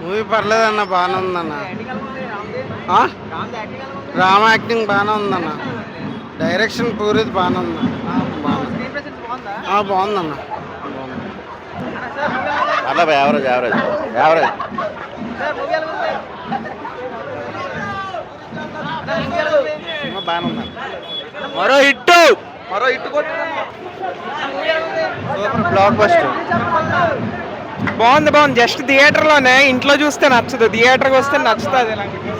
Movie పర్లేదన్న, బాగానే ఉందన్న. ఆ? రామ యాక్టింగ్ బాగానే ఉందన్న. డైరెక్షన్ పూరిది బాగానే ఉందన్న. బాగుందన్న. అలా యావరేజ్ యావరేజ్ యావరేజ్. బాగానే ఉందన్న. మరో హిట్ సూపర్ బ్లాక్ బస్టర్. బాగుంది. జస్ట్ థియేటర్లోనే, ఇంట్లో చూస్తే నచ్చదు, థియేటర్కి వస్తే నచ్చుతుంది.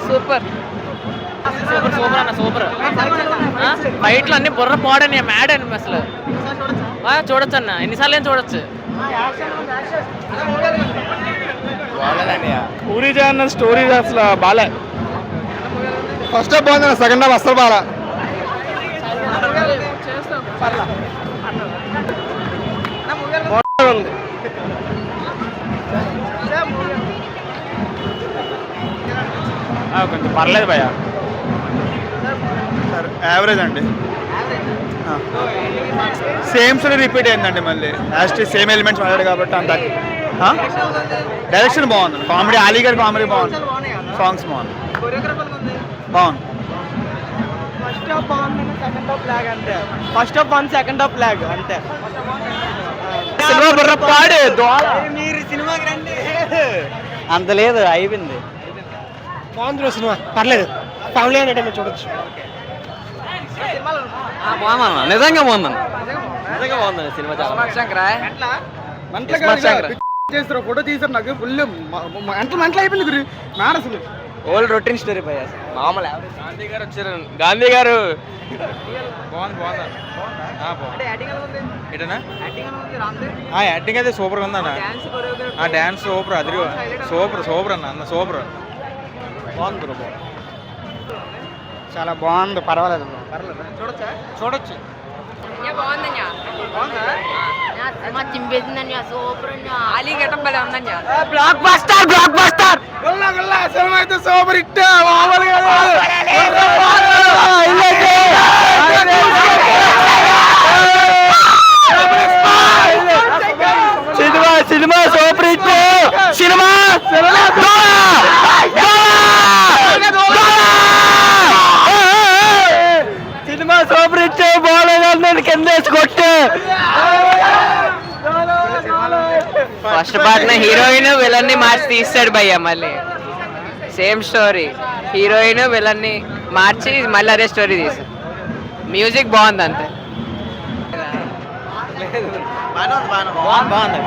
సూపర్ సూపర్ సూపర్ అన్న సూపర్. ఫైట్లు అన్ని బుర్ర పోడని మ్యాడ్ అని అసలు చూడొచ్చు అన్న, ఎన్నిసార్లు ఏం చూడొచ్చు. పూరి జగన్నాథ్ స్టోరీ అసలు బాలే. ఫస్ట్ హాఫ్ బాగుంది, సెకండ్ హాఫ్ అసలు బాగా ఉంది. కొంచెం పర్లేదు భయ్యా. యావరేజ్ అండి. సేమ్ స్టోరీ రిపీట్ అయిందండి, మళ్ళీ లాస్ట్ సేమ్ ఎలిమెంట్స్ వాడాడు కాబట్టి అంత. డైరెక్షన్ బాగుంది, కామెడీ అలీ గారి కామెడీ బాగుంది, సాంగ్స్ బాగుంది. బాగుంది. ఫస్ట్ హాఫ్ బాగుంది, సెకండ్ హాఫ్ లాగ్ అంతే. ఫస్ట్ హాఫ్ బాగుంది, సెకండ్ హాఫ్ లాగ్ అంతే. సినిమా బుర్ర పాడు మీరు సినిమాకి రండి. అంత లేదు, అయిపోయింది. బాగుంది సినిమా, పర్లేదు, ఫ్యామిలీ ఎంటర్టైన్మెంట్ చూడొచ్చు. బాగుందన్న, నిజంగా బాగుందన్న, నిజంగా బాగుంది సినిమా. చేస్తారు ఫోటో తీసారు, నాకు ఫుల్ మెంటల్ అయిపోయింది గురి మ్యాడ్ అసలు. ఓల్డ్ రొటీన్ స్టోరీ భయ, మామూలు గాంధీ గారు వచ్చారు. గాంధీ గారు బాగుంది. యాక్టింగ్ అయితే సూపర్గా ఉందన్న. డ్యాన్స్ సూపర్, అది సూపర్ అన్న సూపర్. బాగుంది బ్రో, చాలా బాగుంది, పర్వాలేదు. చూడొచ్చు. బ్లాక్ బస్టర్ సినిమా అయితే super hit. Cinema super hit. Cinema cinema super hit. బాగాలేదు, కింద కొట్టు. ఫస్ట్ పార్ట్ లో హీరోయిన్ విలన్ ని మార్చి తీస్తాడు భయ్య, మళ్ళీ సేమ్ స్టోరీ. హీరోయిన్ విలన్ ని మార్చి మళ్ళీ అదే స్టోరీ తీస్తాడు. మ్యూజిక్ బాగుంది అంతే. బాగుంది.